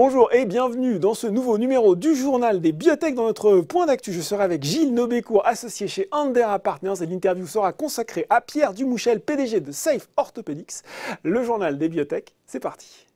Bonjour et bienvenue dans ce nouveau numéro du journal des biotech. Dans notre point d'actu, je serai avec Gilles Nobécourt, associé chez Andera Partners, et l'interview sera consacrée à Pierre Dumouchel, PDG de Safe Orthopedics. Le journal des biotech, c'est parti.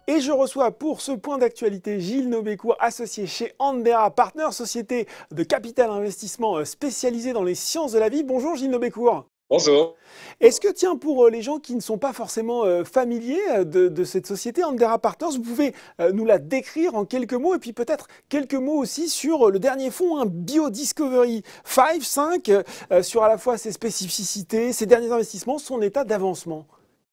Et je reçois pour ce point d'actualité Gilles Nobécourt, associé chez Andera Partners, société de capital investissement spécialisée dans les sciences de la vie. Bonjour Gilles Nobécourt. Bonjour. Est-ce que, tiens, pour les gens qui ne sont pas forcément familiers de cette société, Andera Partners, vous pouvez nous la décrire en quelques mots et puis peut-être quelques mots aussi sur le dernier fonds, BioDiscovery 5, sur à la fois ses spécificités, ses derniers investissements, son état d'avancement.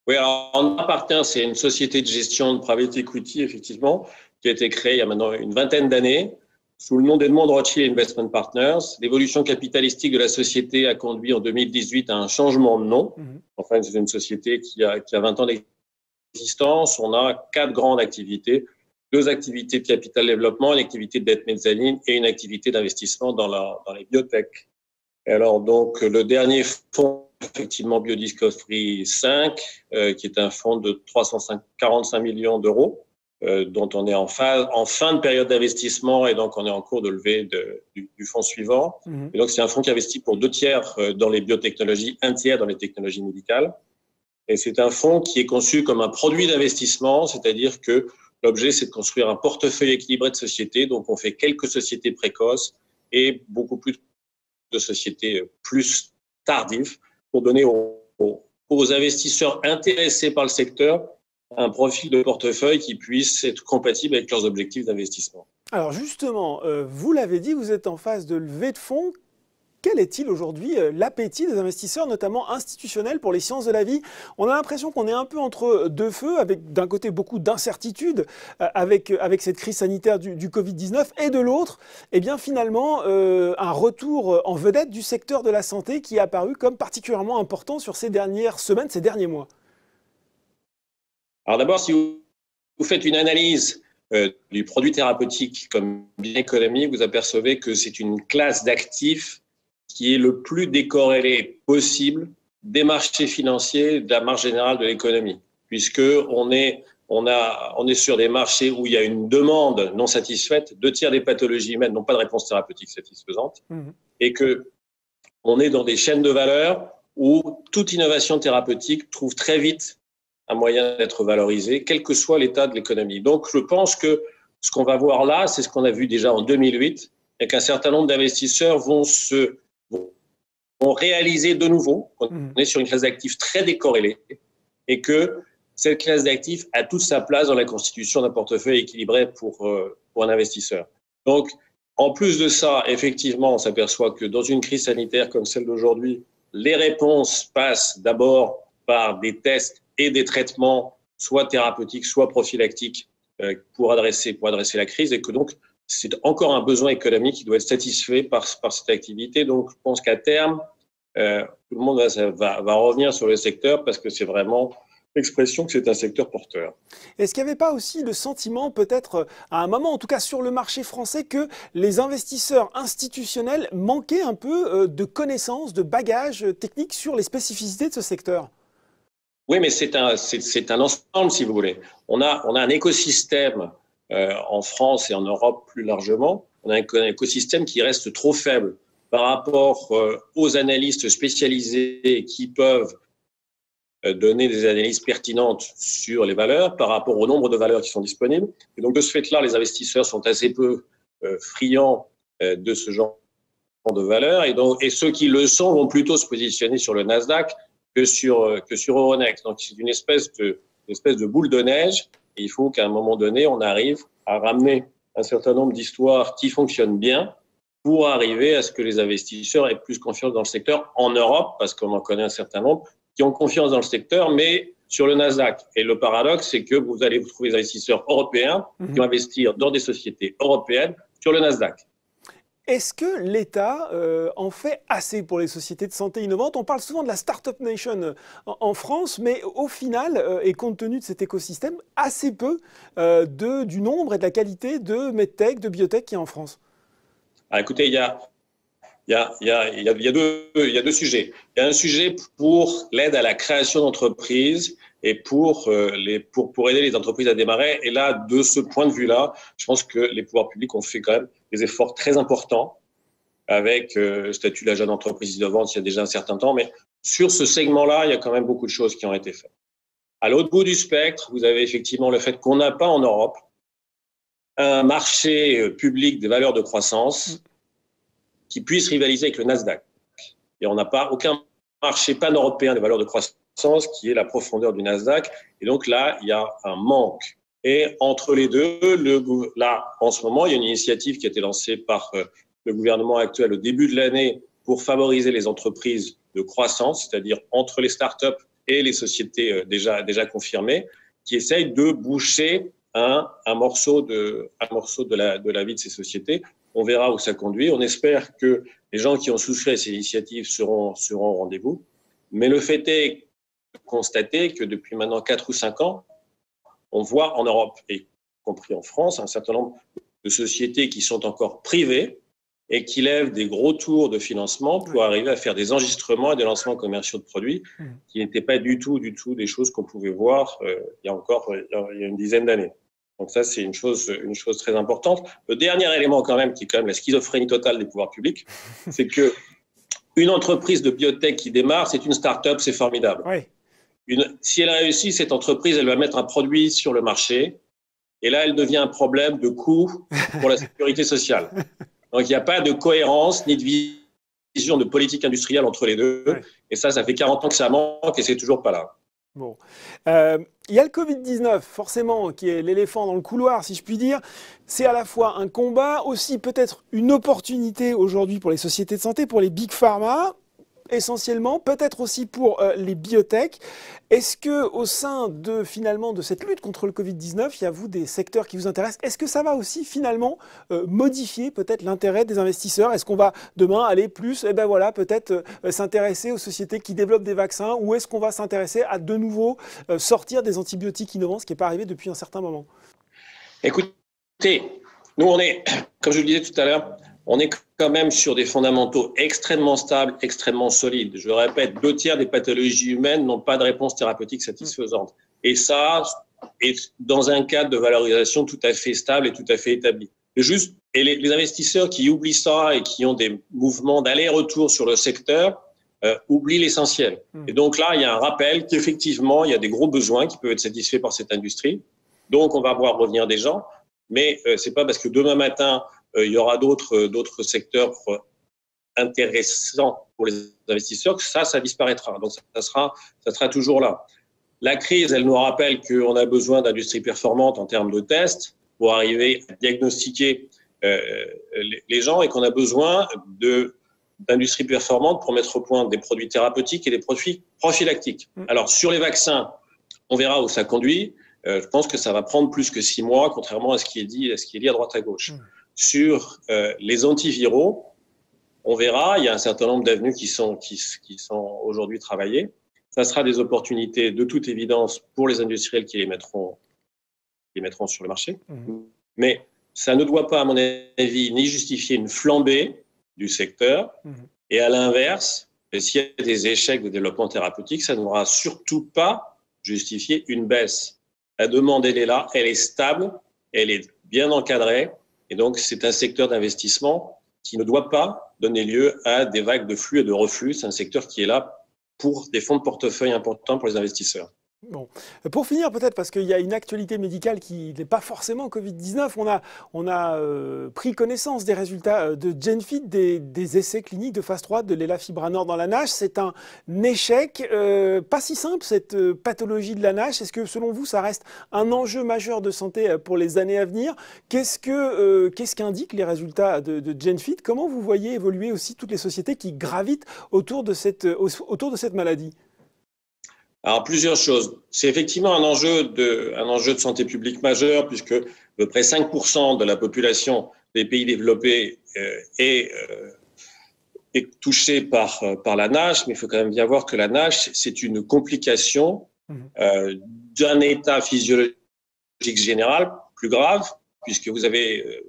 Oui, alors Andera Partners, c'est une société de gestion de private equity, effectivement, qui a été créée il y a maintenant une vingtaine d'années sous le nom d'Edmond Rothschild Investment Partners. L'évolution capitalistique de la société a conduit en 2018 à un changement de nom. Enfin, c'est une société qui a 20 ans d'existence. On a 4 grandes activités, 2 activités de capital développement, une activité de dette mezzanine et une activité d'investissement dans les biotech. Et alors, donc, le dernier fonds, effectivement, BioDiscovery 5, qui est un fonds de 345 millions d'euros, dont on est en fin de période d'investissement et donc on est en cours de levée du fonds suivant. Et donc c'est un fonds qui investit pour 2 tiers dans les biotechnologies, 1 tiers dans les technologies médicales. Et c'est un fonds qui est conçu comme un produit d'investissement, c'est-à-dire que l'objet c'est de construire un portefeuille équilibré de sociétés. Donc on fait quelques sociétés précoces et beaucoup plus de sociétés plus tardives pour donner aux investisseurs intéressés par le secteur un profil de portefeuille qui puisse être compatible avec leurs objectifs d'investissement. Alors justement, vous l'avez dit, vous êtes en phase de levée de fonds. Quel est-il aujourd'hui l'appétit des investisseurs, notamment institutionnels, pour les sciences de la vie? On a l'impression qu'on est un peu entre deux feux, avec d'un côté beaucoup d'incertitudes avec cette crise sanitaire du Covid-19, et de l'autre, eh bien finalement, un retour en vedette du secteur de la santé qui est apparu comme particulièrement important sur ces dernières semaines, ces derniers mois. Alors d'abord, si vous faites une analyse du produit thérapeutique comme bien économique, vous apercevez que c'est une classe d'actifs qui est le plus décorrélée possible des marchés financiers, de la marge générale de l'économie, puisque on est sur des marchés où il y a une demande non satisfaite, 2 tiers des pathologies humaines n'ont pas de réponse thérapeutique satisfaisante, et que on est dans des chaînes de valeur où toute innovation thérapeutique trouve très vite un moyen d'être valorisé, quel que soit l'état de l'économie. Donc, je pense que ce qu'on va voir là, c'est ce qu'on a vu déjà en 2008, et qu'un certain nombre d'investisseurs vont réaliser de nouveau qu'on est sur une classe d'actifs très décorrélée et que cette classe d'actifs a toute sa place dans la constitution d'un portefeuille équilibré pour un investisseur. Donc, en plus de ça, effectivement, on s'aperçoit que dans une crise sanitaire comme celle d'aujourd'hui, les réponses passent d'abord par des tests et des traitements, soit thérapeutiques, soit prophylactiques, pour adresser la crise, et que donc c'est encore un besoin économique qui doit être satisfait par cette activité. Donc, je pense qu'à terme, tout le monde va revenir sur le secteur parce que c'est vraiment l'expression que c'est un secteur porteur. Est-ce qu'il n'y avait pas aussi le sentiment, peut-être à un moment, en tout cas sur le marché français, que les investisseurs institutionnels manquaient un peu de connaissances, de bagages techniques sur les spécificités de ce secteur? Oui, mais c'est un ensemble, si vous voulez. On a un écosystème en France et en Europe plus largement. On a un écosystème qui reste trop faible par rapport aux analystes spécialisés qui peuvent donner des analyses pertinentes sur les valeurs par rapport au nombre de valeurs qui sont disponibles. Et donc, de ce fait-là, les investisseurs sont assez peu friands de ce genre de valeurs. Et ceux qui le sont vont plutôt se positionner sur le Nasdaq que sur Euronext. Donc, c'est une espèce de boule de neige. Et il faut qu'à un moment donné, on arrive à ramener un certain nombre d'histoires qui fonctionnent bien pour arriver à ce que les investisseurs aient plus confiance dans le secteur en Europe, parce qu'on en connaît un certain nombre qui ont confiance dans le secteur, mais sur le Nasdaq. Et le paradoxe, c'est que vous allez vous trouver des investisseurs européens qui vont investir dans des sociétés européennes sur le Nasdaq. Est-ce que l'État en fait assez pour les sociétés de santé innovantes? On parle souvent de la Startup Nation en France, mais au final, et compte tenu de cet écosystème, assez peu du nombre et de la qualité de medtech, de biotech qu'il y a en France. Ah, écoutez, il y a Il y a deux sujets. Il y a un sujet pour l'aide à la création d'entreprises et pour aider les entreprises à démarrer. Et là, de ce point de vue-là, je pense que les pouvoirs publics ont fait quand même des efforts très importants avec le statut de la jeune entreprise innovante il y a déjà un certain temps. Mais sur ce segment-là, il y a quand même beaucoup de choses qui ont été faites. À l'autre bout du spectre, vous avez effectivement le fait qu'on n'a pas en Europe un marché public des valeurs de croissance qui puisse rivaliser avec le Nasdaq. Et on n'a pas aucun marché pan-européen des valeurs de croissance qui est la profondeur du Nasdaq. Et donc là, il y a un manque. Et entre les deux, là, en ce moment, il y a une initiative qui a été lancée par le gouvernement actuel au début de l'année pour favoriser les entreprises de croissance, c'est-à-dire entre les startups et les sociétés déjà confirmées, qui essayent de boucher un morceau de la vie de ces sociétés. On verra où ça conduit. On espère que les gens qui ont souscrit à ces initiatives seront au rendez-vous. Mais le fait est de constater que depuis maintenant 4 ou 5 ans, on voit en Europe, y compris en France, un certain nombre de sociétés qui sont encore privées et qui lèvent des gros tours de financement pour arriver à faire des enregistrements et des lancements commerciaux de produits qui n'étaient pas du tout des choses qu'on pouvait voir il y a une dizaine d'années. Donc ça, c'est une chose très importante. Le dernier élément quand même, qui est quand même la schizophrénie totale des pouvoirs publics, c'est que une entreprise de biotech qui démarre, c'est une start-up, c'est formidable. Oui. Si elle réussit, cette entreprise, elle va mettre un produit sur le marché, et là, elle devient un problème de coût pour la sécurité sociale. Donc, il n'y a pas de cohérence ni de vision de politique industrielle entre les deux. Ouais. Et ça fait 40 ans que ça manque et c'est toujours pas là. Bon. Il y a le Covid-19, forcément, qui est l'éléphant dans le couloir, si je puis dire. C'est à la fois un combat, aussi peut-être une opportunité aujourd'hui pour les sociétés de santé, pour les big pharma, essentiellement, peut-être aussi pour les biotech. Est-ce que au sein de cette lutte contre le Covid-19, il y a des secteurs qui vous intéressent? Est-ce que ça va aussi finalement modifier peut-être l'intérêt des investisseurs? Est-ce qu'on va demain aller plus, peut-être s'intéresser aux sociétés qui développent des vaccins, ou est-ce qu'on va s'intéresser à de nouveau sortir des antibiotiques innovants, ce qui n'est pas arrivé depuis un certain moment? Écoutez, nous on est, comme je le disais tout à l'heure, on est quand même sur des fondamentaux extrêmement stables, extrêmement solides. Je le répète, 2/3 des pathologies humaines n'ont pas de réponse thérapeutique satisfaisante. Et ça est dans un cadre de valorisation tout à fait stable et tout à fait établi. Et les investisseurs qui oublient ça et qui ont des mouvements d'aller-retour sur le secteur oublient l'essentiel. Et donc là, il y a un rappel qu'effectivement, il y a des gros besoins qui peuvent être satisfaits par cette industrie. Donc, on va voir revenir des gens. Mais c'est pas parce que demain matin, il y aura d'autres secteurs intéressants pour les investisseurs que ça disparaîtra. Donc, ça sera toujours là. La crise, elle nous rappelle qu'on a besoin d'industries performantes en termes de tests pour arriver à diagnostiquer les gens et qu'on a besoin d'industries performantes pour mettre au point des produits thérapeutiques et des produits prophylactiques. Alors, sur les vaccins, on verra où ça conduit. Je pense que ça va prendre plus que 6 mois, contrairement à ce qui est dit à droite à gauche. Sur les antiviraux, on verra. Il y a un certain nombre d'avenues qui sont aujourd'hui travaillées. Ça sera des opportunités de toute évidence pour les industriels qui les mettront sur le marché. Mais ça ne doit pas, à mon avis, ni justifier une flambée du secteur. Et à l'inverse, s'il y a des échecs de développement thérapeutique, ça ne devra surtout pas justifier une baisse. La demande, elle est là, elle est stable, elle est bien encadrée. Et donc, c'est un secteur d'investissement qui ne doit pas donner lieu à des vagues de flux et de reflux. C'est un secteur qui est là pour des fonds de portefeuille importants pour les investisseurs. Bon. Pour finir, peut-être, parce qu'il y a une actualité médicale qui n'est pas forcément Covid-19, on a pris connaissance des résultats de GenFit, des essais cliniques de phase 3 de l'élafibranor dans la NASH. C'est un échec pas si simple, cette pathologie de la NASH. Est-ce que, selon vous, ça reste un enjeu majeur de santé pour les années à venir? Qu'est-ce qu'indiquent les résultats de GenFit? Comment vous voyez évoluer aussi toutes les sociétés qui gravitent autour de cette maladie? Alors, plusieurs choses. C'est effectivement un enjeu de santé publique majeur, puisque à peu près 5% de la population des pays développés est touchée par la NASH, mais il faut quand même bien voir que la NASH, c'est une complication d'un état physiologique général plus grave, puisque vous avez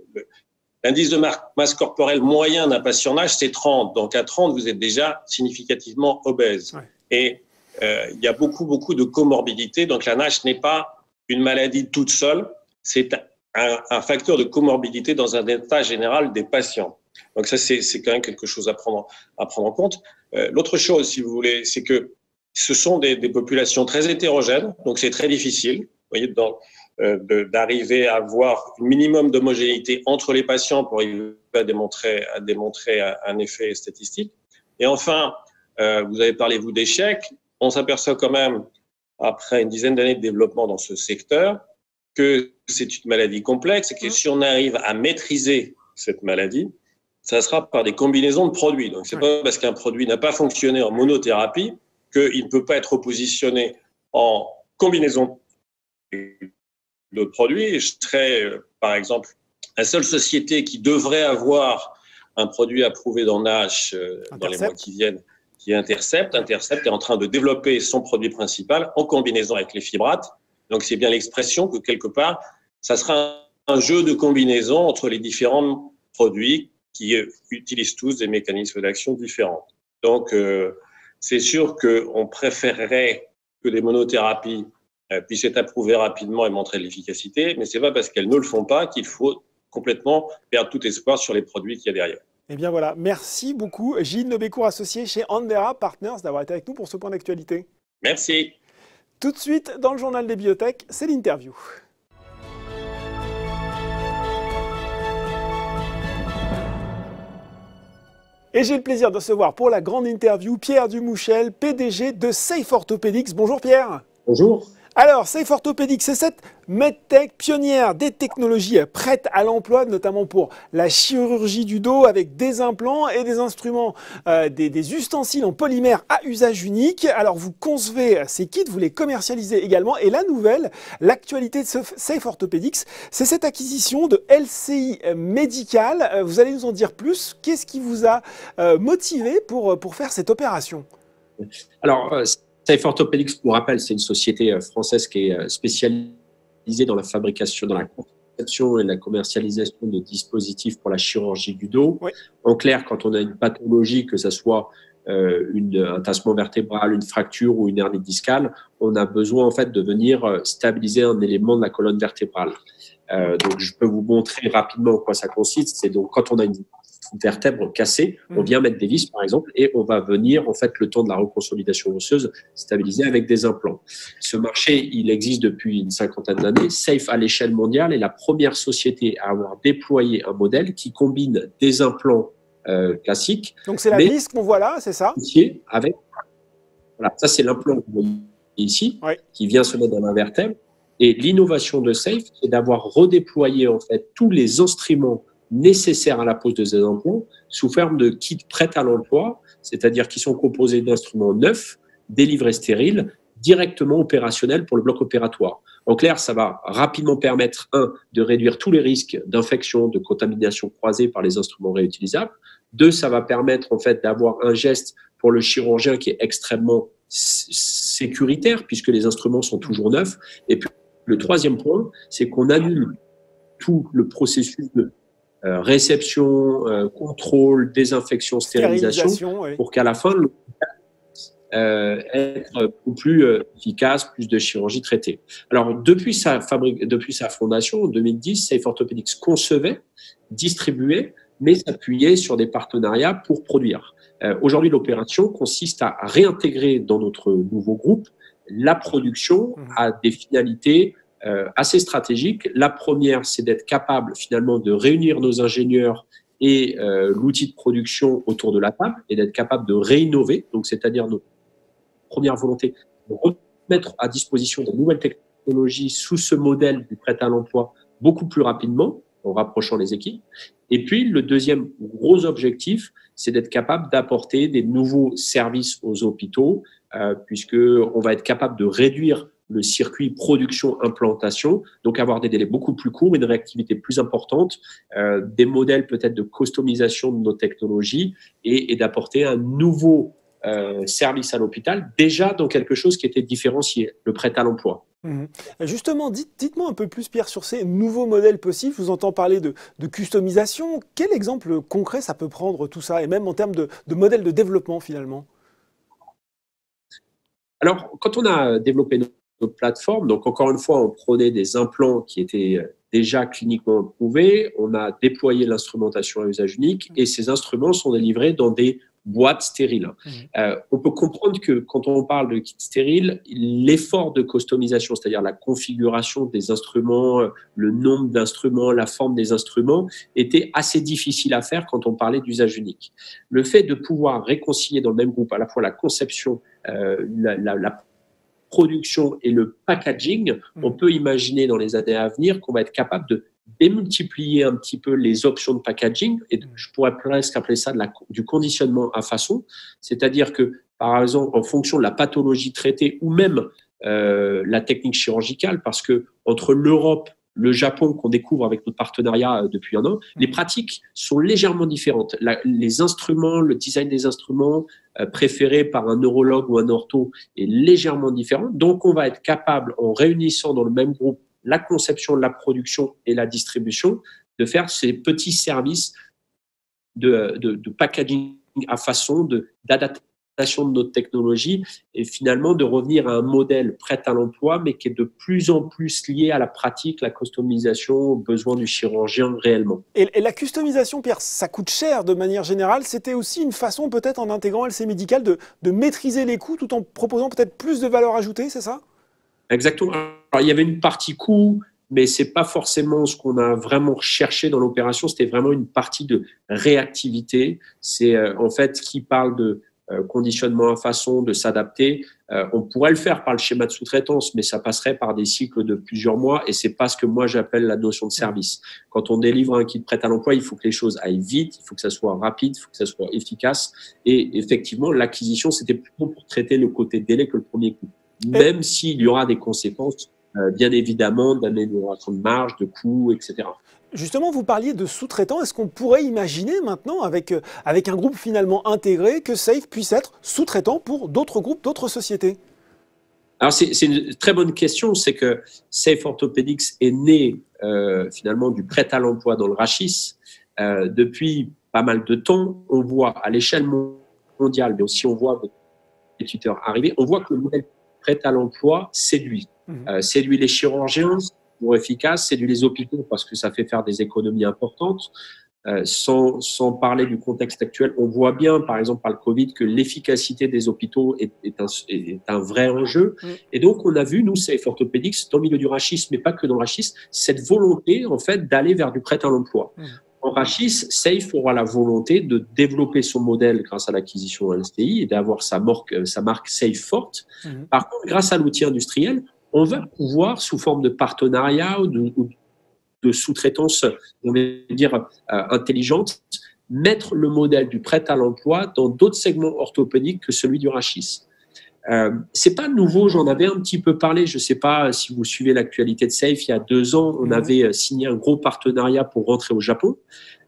L'indice de masse corporelle moyen d'un patient NASH, c'est 30. Donc, à 30, vous êtes déjà significativement obèse. Ouais. Et il y a beaucoup de comorbidités. Donc, la NASH n'est pas une maladie toute seule. C'est un facteur de comorbidité dans un état général des patients. Donc, ça, c'est quand même quelque chose à prendre en compte. L'autre chose, si vous voulez, c'est que ce sont des populations très hétérogènes. Donc, c'est très difficile. Vous voyez, d'arriver à avoir un minimum d'homogénéité entre les patients pour arriver à démontrer un effet statistique. Et enfin, vous avez parlé, vous, d'échecs. On s'aperçoit quand même, après une dizaine d'années de développement dans ce secteur, que c'est une maladie complexe et que si on arrive à maîtriser cette maladie, ça sera par des combinaisons de produits. Donc, c'est pas parce qu'un produit n'a pas fonctionné en monothérapie qu'il ne peut pas être positionné en combinaison d'autres produits. Je serais, par exemple, la seule société qui devrait avoir un produit approuvé dans NASH dans les mois qui viennent, qui est Intercept. Intercept est en train de développer son produit principal en combinaison avec les fibrates. Donc, c'est bien l'expression que, quelque part, ça sera un jeu de combinaison entre les différents produits qui utilisent tous des mécanismes d'action différents. Donc, c'est sûr qu'on préférerait que les monothérapies puissent être approuvées rapidement et montrer de l'efficacité, mais ce n'est pas parce qu'elles ne le font pas qu'il faut complètement perdre tout espoir sur les produits qu'il y a derrière. Eh bien voilà, merci beaucoup Gilles Nobécourt, associé chez Andera Partners, d'avoir été avec nous pour ce point d'actualité. Merci. Tout de suite, dans le journal des biotech, c'est l'interview. Et j'ai le plaisir de recevoir pour la grande interview Pierre Dumouchel, PDG de Safe Orthopedics. Bonjour Pierre. Bonjour. Alors, Safe Orthopedics, c'est cette medtech pionnière des technologies prêtes à l'emploi, notamment pour la chirurgie du dos, avec des implants et des instruments, des ustensiles en polymère à usage unique. Alors, vous concevez ces kits, vous les commercialisez également. Et la nouvelle, l'actualité de Safe Orthopedics, c'est cette acquisition de LCI Medical. Vous allez nous en dire plus. Qu'est-ce qui vous a motivé pour faire cette opération? Alors, Safe Orthopedics, pour rappel, c'est une société française qui est spécialisée dans la fabrication, dans la conception et la commercialisation de dispositifs pour la chirurgie du dos. Oui. En clair, quand on a une pathologie, que ce soit un tassement vertébral, une fracture ou une hernie discale, on a besoin en fait de venir stabiliser un élément de la colonne vertébrale. Donc, je peux vous montrer rapidement en quoi ça consiste. C'est donc quand on a une vertèbre cassée, on vient mettre des vis par exemple et on va venir en fait le temps de la reconsolidation osseuse stabiliser avec des implants. Ce marché, il existe depuis une cinquantaine d'années. Safe à l'échelle mondiale est la première société à avoir déployé un modèle qui combine des implants classiques. Donc c'est la vis qu'on voit là, c'est ça? Avec, voilà, ça c'est l'implant que vous voyez ici, oui, qui vient se mettre dans la vertèbre. Et l'innovation de Safe, c'est d'avoir redéployé en fait tous les instruments nécessaires à la pose de ces implants sous forme de kits prêts à l'emploi, c'est-à-dire qui sont composés d'instruments neufs, délivrés stériles, directement opérationnels pour le bloc opératoire. En clair, ça va rapidement permettre, de réduire tous les risques d'infection, de contamination croisée par les instruments réutilisables. 2, ça va permettre en fait d'avoir un geste pour le chirurgien qui est extrêmement sécuritaire puisque les instruments sont toujours neufs. Et puis, le 3e point, c'est qu'on annule tout le processus de réception, contrôle, désinfection, stérilisation, oui, pour qu'à la fin, être plus efficace, plus de chirurgie traitée. Alors, depuis sa fondation, en 2010, Safe Orthopedics concevait, distribuait, mais s'appuyait sur des partenariats pour produire. Aujourd'hui, l'opération consiste à réintégrer dans notre nouveau groupe la production à des finalités assez stratégiques. La première, c'est d'être capable finalement de réunir nos ingénieurs et l'outil de production autour de la table et d'être capable de réinnover. Donc, c'est-à-dire notre première volonté de remettre à disposition de nouvelles technologies sous ce modèle du prêt à l'emploi beaucoup plus rapidement en rapprochant les équipes. Et puis, le deuxième gros objectif, c'est d'être capable d'apporter des nouveaux services aux hôpitaux puisqu'on va être capable de réduire le circuit production-implantation, donc avoir des délais beaucoup plus courts, une réactivité plus importante, des modèles peut-être de customisation de nos technologies et d'apporter un nouveau service à l'hôpital, déjà dans quelque chose qui était différencié, le prêt à l'emploi. Justement, dites-moi un peu plus, Pierre, sur ces nouveaux modèles possibles. Je vous entends parler de customisation. Quel exemple concret ça peut prendre tout ça, et même en termes de modèles de développement finalement? Alors, quand on a développé notre plateforme, donc encore une fois, on prenait des implants qui étaient déjà cliniquement prouvés, on a déployé l'instrumentation à usage unique et ces instruments sont délivrés dans des boîtes stériles. On peut comprendre que quand on parle de kit stérile, l'effort de customisation, c'est-à-dire la configuration des instruments, le nombre d'instruments, la forme des instruments, était assez difficile à faire quand on parlait d'usage unique. Le fait de pouvoir réconcilier dans le même groupe à la fois la conception, la production et le packaging, on peut imaginer dans les années à venir qu'on va être capable de démultiplier un petit peu les options de packaging, et je pourrais presque appeler ça du conditionnement à façon, c'est-à-dire que, par exemple, en fonction de la pathologie traitée ou même la technique chirurgicale, parce que entre l'Europe, le Japon, qu'on découvre avec notre partenariat depuis un an, les pratiques sont légèrement différentes. Les instruments, le design des instruments préférés par un neurologue ou un ortho est légèrement différent. Donc, on va être capable, en réunissant dans le même groupe la conception, la production et la distribution, de faire ces petits services de packaging à façon, d'adaptation de notre technologie et finalement de revenir à un modèle prêt à l'emploi, mais qui est de plus en plus lié à la pratique, la customisation, aux besoins du chirurgien réellement. Et la customisation, Pierre, ça coûte cher de manière générale. C'était aussi une façon, peut-être en intégrant LC Médical, de maîtriser les coûts tout en proposant peut-être plus de valeur ajoutée, c'est ça? Exactement. Alors, il y avait une partie coût, mais c'est pas forcément ce qu'on a vraiment recherché dans l'opération. C'était vraiment une partie de réactivité. C'est en fait qui parle de conditionnement à façon, de s'adapter. On pourrait le faire par le schéma de sous-traitance, mais ça passerait par des cycles de plusieurs mois et c'est pas ce que moi j'appelle la notion de service. Quand on délivre un kit prêt à l'emploi, il faut que les choses aillent vite, il faut que ça soit rapide, il faut que ça soit efficace. Et effectivement, l'acquisition, c'était plutôt pour traiter le côté délai que le premier coup. Même s'il y aura des conséquences, bien évidemment, d'amélioration de marge, de coûts, etc. Justement, vous parliez de sous-traitants. Est-ce qu'on pourrait imaginer maintenant, avec un groupe finalement intégré, que Safe puisse être sous-traitant pour d'autres groupes, d'autres sociétés? Alors, c'est une très bonne question. C'est que Safe Orthopedics est né finalement du prêt à l'emploi dans le rachis. Depuis pas mal de temps, on voit à l'échelle mondiale, mais aussi on voit des tuteurs arriver, on voit que le modèle prêt à l'emploi séduit. Séduit les chirurgiens pour efficace, séduit les hôpitaux parce que ça fait faire des économies importantes. Sans parler du contexte actuel, on voit bien, par exemple, par le Covid, que l'efficacité des hôpitaux est un vrai enjeu. Et donc, on a vu, nous, Safe Orthopedics, dans le milieu du rachis, mais pas que dans le rachis, cette volonté, en fait, d'aller vers du prêt à l'emploi. En rachis, Safe aura la volonté de développer son modèle grâce à l'acquisition LCI et d'avoir sa marque Safe forte. Par contre, grâce à l'outil industriel, on va pouvoir, sous forme de partenariat ou de sous-traitance, on va dire, intelligente, mettre le modèle du prêt à l'emploi dans d'autres segments orthopédiques que celui du rachis. C'est pas nouveau, j'en avais un petit peu parlé, je sais pas si vous suivez l'actualité de Safe, il y a 2 ans, on avait signé un gros partenariat pour rentrer au Japon.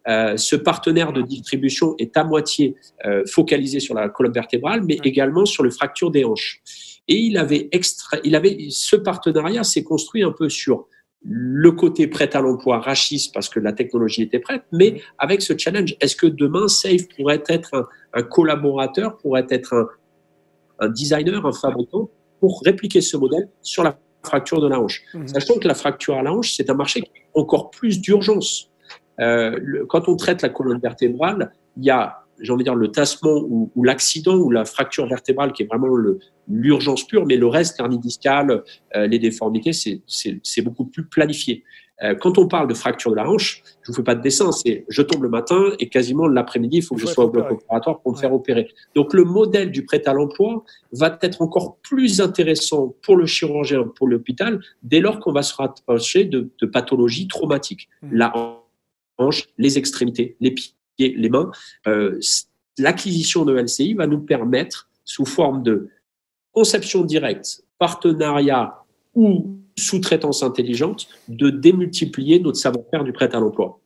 Ce partenaire de distribution est à moitié focalisé sur la colonne vertébrale, mais également sur les fractures des hanches. Et ce partenariat s'est construit un peu sur le côté prêt à l'emploi rachis parce que la technologie était prête, mais avec ce challenge, est-ce que demain Safe pourrait être un collaborateur, pourrait être un designer, un fabricant pour répliquer ce modèle sur la fracture de la hanche. Sachant que la fracture à la hanche, c'est un marché qui a encore plus d'urgence. Quand on traite la colonne vertébrale, il y a, j'ai envie de dire, le tassement ou l'accident ou la fracture vertébrale qui est vraiment l'urgence pure, mais le reste, l'hernie discale, les déformités, c'est beaucoup plus planifié. Quand on parle de fracture de la hanche, je ne vous fais pas de dessin, c'est je tombe le matin et quasiment l'après-midi, il faut que je sois au bloc opératoire pour me faire opérer. Donc le modèle du prêt à l'emploi va être encore plus intéressant pour le chirurgien, pour l'hôpital, dès lors qu'on va se rapprocher de pathologies traumatiques. La hanche, les extrémités, les pieds, les mains. L'acquisition de LCI va nous permettre, sous forme de conception directe, partenariat ou sous-traitance intelligente, de démultiplier notre savoir-faire du prêt à l'emploi.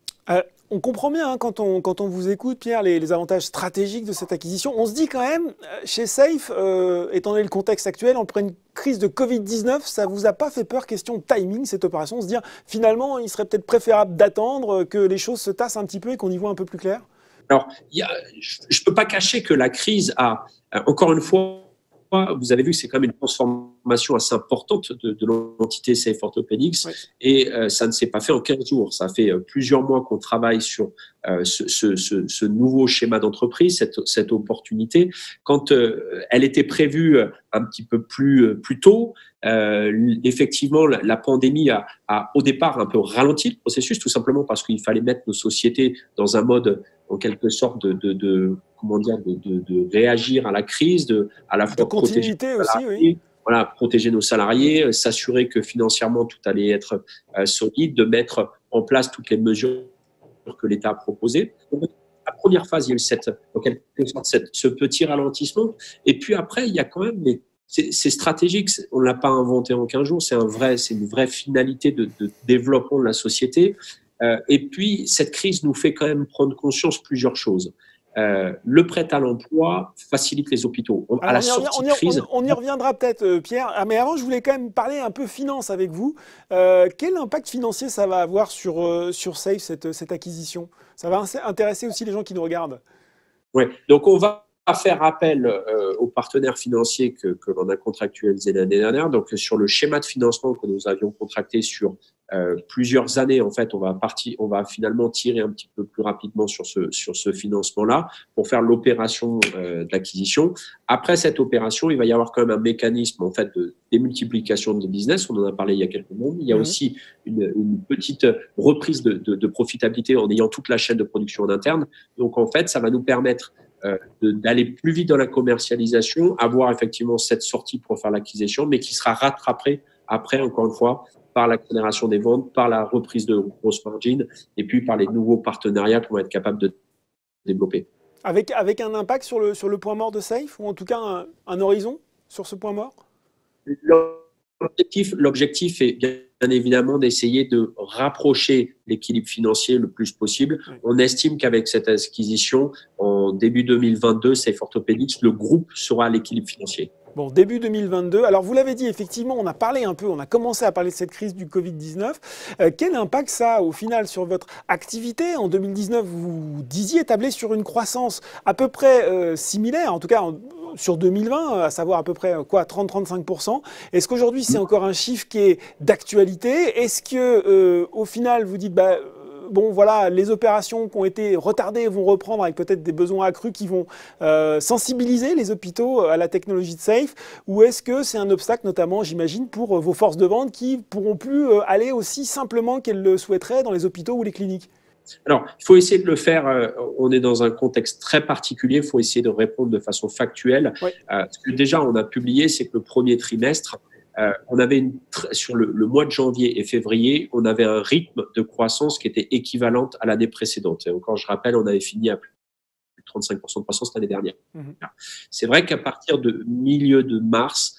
On comprend bien hein, quand on vous écoute, Pierre, les avantages stratégiques de cette acquisition. On se dit quand même, chez Safe, étant donné le contexte actuel, en pleine crise de Covid-19, ça vous a pas fait peur, question de timing, cette opération, se dire finalement, il serait peut-être préférable d'attendre que les choses se tassent un petit peu et qu'on y voit un peu plus clair? Alors, je ne peux pas cacher que la crise a, encore une fois, vous avez vu que c'est quand même une transformation assez importante de l'entité Safe Orthopedics, oui. Et ça ne s'est pas fait en 15 jours. Ça fait plusieurs mois qu'on travaille sur ce nouveau schéma d'entreprise, cette opportunité. Quand elle était prévue un petit peu plus tôt, effectivement, la pandémie a au départ un peu ralenti le processus, tout simplement parce qu'il fallait mettre nos sociétés dans un mode en quelque sorte de réagir à la crise, à la fois protéger nos salariés, oui. Voilà, protéger nos salariés, s'assurer que financièrement tout allait être solide, de mettre en place toutes les mesures que l'État a proposées. Donc, la première phase, il y a eu ce petit ralentissement. Et puis après, il y a quand même c'est stratégique. On ne l'a pas inventé en 15 jours. C'est une vraie finalité de développement de la société. Et puis, cette crise nous fait quand même prendre conscience de plusieurs choses. Le prêt à l'emploi facilite les hôpitaux. À la sortie de crise, on y reviendra peut-être, Pierre. Mais avant, je voulais quand même parler un peu finance avec vous. Quel impact financier ça va avoir sur Safe, cette acquisition? Ça va intéresser aussi les gens qui nous regardent. Oui, donc on va faire appel aux partenaires financiers que l'on a contractualisés l'année dernière. Donc, sur le schéma de financement que nous avions contracté sur plusieurs années, en fait, on va finalement tirer un petit peu plus rapidement sur ce financement-là pour faire l'opération d'acquisition. Après cette opération, il va y avoir quand même un mécanisme en fait de démultiplication de business. On en a parlé il y a quelques mois. Il y a aussi une petite reprise de profitabilité en ayant toute la chaîne de production en interne. Donc, en fait, ça va nous permettre d'aller plus vite dans la commercialisation, avoir effectivement cette sortie pour faire l'acquisition, mais qui sera rattrapée après, encore une fois, par l'accélération des ventes, par la reprise de grosse margin et puis par les nouveaux partenariats qu'on va être capable de développer. Avec un impact sur le point mort de Safe, ou en tout cas un horizon sur ce point mort? L'objectif est bien évidemment d'essayer de rapprocher l'équilibre financier le plus possible. Oui. On estime qu'avec cette acquisition, en début 2022, Safe Orthopedics, le groupe sera à l'équilibre financier. Bon, début 2022. Alors, vous l'avez dit, effectivement, on a commencé à parler de cette crise du Covid-19. Quel impact ça a, au final, sur votre activité? En 2019, vous disiez tabler sur une croissance à peu près similaire, en tout cas sur 2020, à savoir à peu près 30-35%. Est-ce qu'aujourd'hui, c'est encore un chiffre qui est d'actualité? Est-ce que, au final, vous dites, bon, voilà, les opérations qui ont été retardées vont reprendre avec peut-être des besoins accrus qui vont sensibiliser les hôpitaux à la technologie de Safe, ou est-ce que c'est un obstacle, notamment, j'imagine, pour vos forces de vente qui pourront plus aller aussi simplement qu'elles le souhaiteraient dans les hôpitaux ou les cliniques? Alors, il faut essayer de le faire. On est dans un contexte très particulier. Il faut essayer de répondre de façon factuelle. Oui. Ce que déjà, on a publié, c'est que le premier trimestre, on avait sur le mois de janvier et février, on avait un rythme de croissance qui était équivalent à l'année précédente. Et encore, je rappelle, on avait fini à plus de 35% de croissance l'année dernière. C'est vrai qu'à partir de milieu de mars,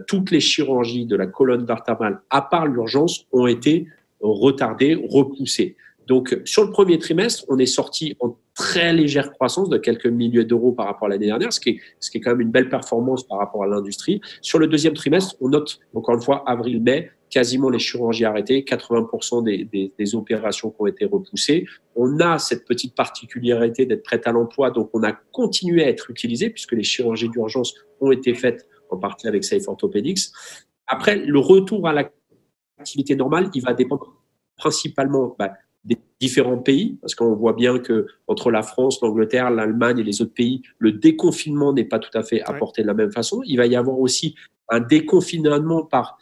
toutes les chirurgies de la colonne vertébrale, à part l'urgence, ont été retardées, repoussées. Donc, sur le premier trimestre, on est sorti en très légère croissance de quelques milliers d'euros par rapport à l'année dernière, ce qui est quand même une belle performance par rapport à l'industrie. Sur le deuxième trimestre, on note, encore une fois, avril-mai, quasiment les chirurgies arrêtées, 80% des opérations qui ont été repoussées. On a cette petite particularité d'être prêt à l'emploi, donc on a continué à être utilisé puisque les chirurgies d'urgence ont été faites en partie avec Safe Orthopedics. Après, le retour à l'activité normale, il va dépendre principalement des différents pays, parce qu'on voit bien que entre la France, l'Angleterre, l'Allemagne et les autres pays, le déconfinement n'est pas tout à fait apporté de la même façon. Il va y avoir aussi un déconfinement par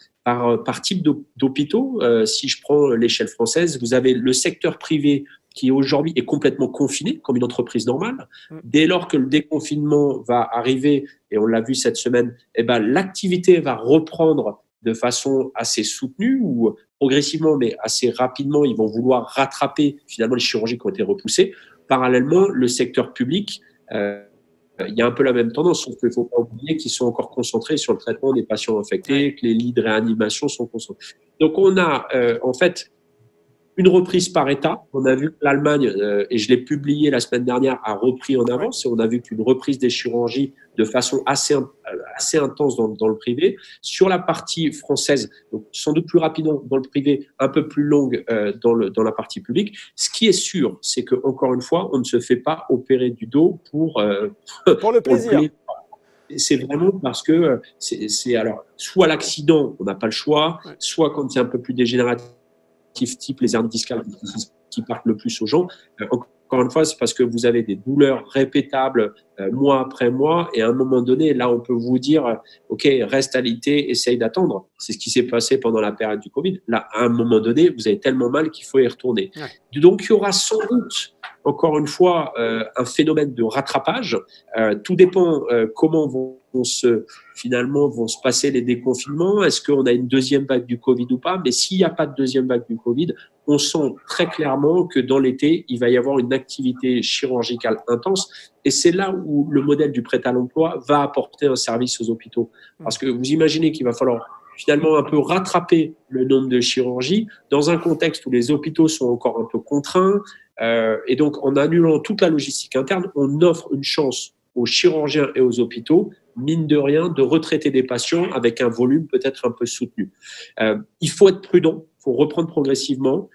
type d'hôpitaux. Si je prends l'échelle française, vous avez le secteur privé qui aujourd'hui est complètement confiné comme une entreprise normale. Dès lors que le déconfinement va arriver, et on l'a vu cette semaine, l'activité va reprendre de façon assez soutenue ou progressivement, mais assez rapidement, ils vont vouloir rattraper finalement les chirurgies qui ont été repoussées. Parallèlement, le secteur public, il y a un peu la même tendance, sauf qu'il ne faut pas oublier qu'ils sont encore concentrés sur le traitement des patients infectés, que les lits de réanimation sont concentrés. Donc, on a en fait une reprise par État. On a vu que l'Allemagne, et je l'ai publié la semaine dernière, a repris en avance, et on a vu qu'une reprise des chirurgies de façon assez intense dans le privé. Sur la partie française, donc sans doute plus rapidement dans le privé, un peu plus longue dans la partie publique. Ce qui est sûr, c'est que encore une fois, on ne se fait pas opérer du dos pour le plaisir. C'est vraiment parce que c'est alors soit l'accident, on n'a pas le choix, soit quand c'est un peu plus dégénératif, type les hernies discales qui partent le plus aux gens. Encore une fois, c'est parce que vous avez des douleurs répétables mois après mois, et à un moment donné, là, on peut vous dire, OK, reste alité, essaye d'attendre. C'est ce qui s'est passé pendant la période du Covid. Là, à un moment donné, vous avez tellement mal qu'il faut y retourner. Ouais. Donc, il y aura sans doute, encore une fois, un phénomène de rattrapage. Tout dépend comment vont se passer les déconfinements. Est-ce qu'on a une deuxième vague du Covid ou pas? Mais s'il n'y a pas de deuxième vague du Covid, on sent très clairement que dans l'été, il va y avoir une activité chirurgicale intense. Et c'est là où le modèle du prêt à l'emploi va apporter un service aux hôpitaux. Parce que vous imaginez qu'il va falloir finalement un peu rattraper le nombre de chirurgies dans un contexte où les hôpitaux sont encore un peu contraints. Et donc, en annulant toute la logistique interne, on offre une chance aux chirurgiens et aux hôpitaux, mine de rien, de retraiter des patients avec un volume peut-être un peu soutenu. Il faut être prudent, il faut reprendre progressivement.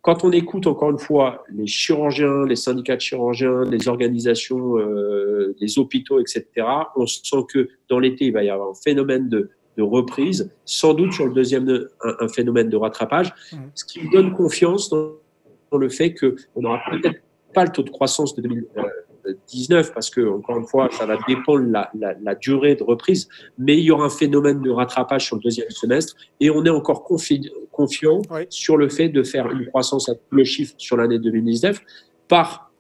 Quand on écoute encore une fois les chirurgiens, les syndicats de chirurgiens, les organisations, les hôpitaux, etc., on sent que dans l'été, il va y avoir un phénomène de reprise, sans doute sur le deuxième, un phénomène de rattrapage, ce qui me donne confiance dans le fait qu'on n'aura peut-être pas le taux de croissance de 2019, parce que, encore une fois, ça va dépendre la durée de reprise, mais il y aura un phénomène de rattrapage sur le deuxième semestre, et on est encore confiant sur le fait de faire une croissance à tous les chiffres sur l'année 2019 par,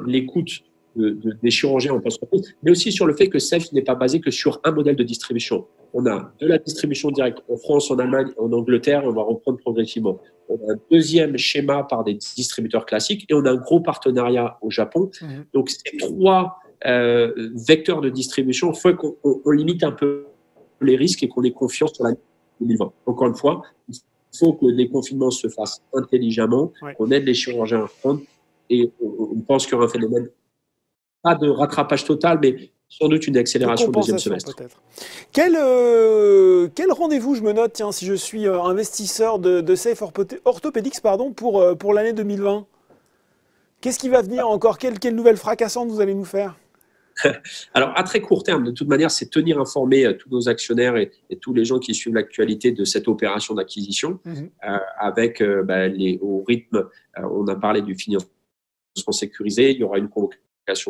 l'écoute des chirurgiens en post-reprise, mais aussi sur le fait que SAFE n'est pas basé que sur un modèle de distribution. On a de la distribution directe en France, en Allemagne, en Angleterre, et on va reprendre progressivement. On a un deuxième schéma par des distributeurs classiques, et on a un gros partenariat au Japon. Donc, ces trois vecteurs de distribution font qu'on limite un peu les risques et qu'on ait confiance sur l'année 2020. Encore une fois, il faut que les confinements se fassent intelligemment, qu'on aide les chirurgiens à reprendre, et on pense qu'il y aura un phénomène, pas de rattrapage total, mais sans doute une accélération au deuxième semestre. Quel rendez-vous je me note, tiens, si je suis investisseur de Safe Orthopedics, pour l'année 2020? Qu'est-ce qui va venir encore? Quelle nouvelle fracassante vous allez nous faire? Alors, à très court terme, de toute manière, c'est tenir informés tous nos actionnaires et tous les gens qui suivent l'actualité de cette opération d'acquisition, avec au rythme, on a parlé du financement sécurisé, il y aura une convocation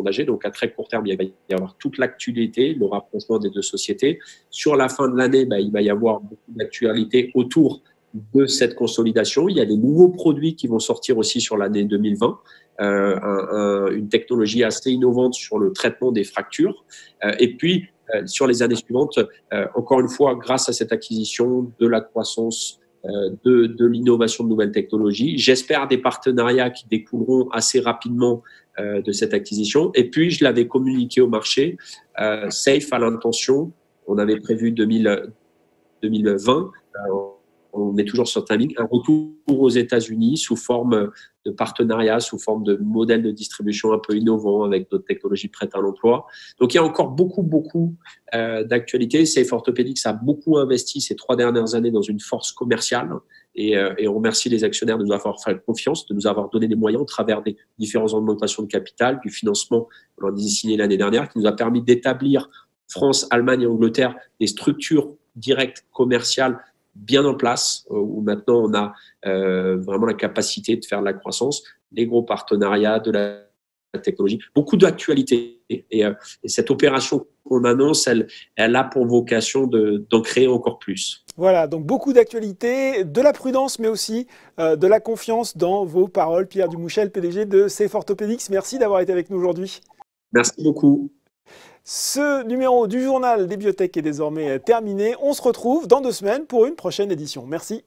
d'AG, donc à très court terme, il va y avoir toute l'actualité, le rapprochement des deux sociétés. Sur la fin de l'année, il va y avoir beaucoup d'actualité autour de cette consolidation. Il y a des nouveaux produits qui vont sortir aussi sur l'année 2020, une technologie assez innovante sur le traitement des fractures. Et puis, sur les années suivantes, encore une fois, grâce à cette acquisition, de la croissance, de l'innovation de nouvelles technologies. J'espère des partenariats qui découleront assez rapidement de cette acquisition. Et puis, je l'avais communiqué au marché, Safe a l'intention, on avait prévu 2020, on est toujours sur timing, un retour aux États-Unis sous forme de partenariat, sous forme de modèle de distribution un peu innovant avec d'autres technologies prêtes à l'emploi. Donc, il y a encore beaucoup d'actualités. Safe Orthopedics a beaucoup investi ces 3 dernières années dans une force commerciale, et on remercie les actionnaires de nous avoir fait confiance, de nous avoir donné des moyens au travers des différentes augmentations de capital, du financement qu'on a signé l'année dernière, qui nous a permis d'établir France, Allemagne et Angleterre des structures directes commerciales bien en place, où maintenant on a vraiment la capacité de faire de la croissance, des gros partenariats, de la technologie, beaucoup d'actualités. Et cette opération qu'on annonce, elle a pour vocation d'en créer encore plus. Voilà, donc beaucoup d'actualités, de la prudence, mais aussi de la confiance dans vos paroles. Pierre Dumouchel, PDG de Safe Orthopedics, merci d'avoir été avec nous aujourd'hui. Merci beaucoup. Ce numéro du journal des biotech est désormais terminé. On se retrouve dans 2 semaines pour une prochaine édition. Merci.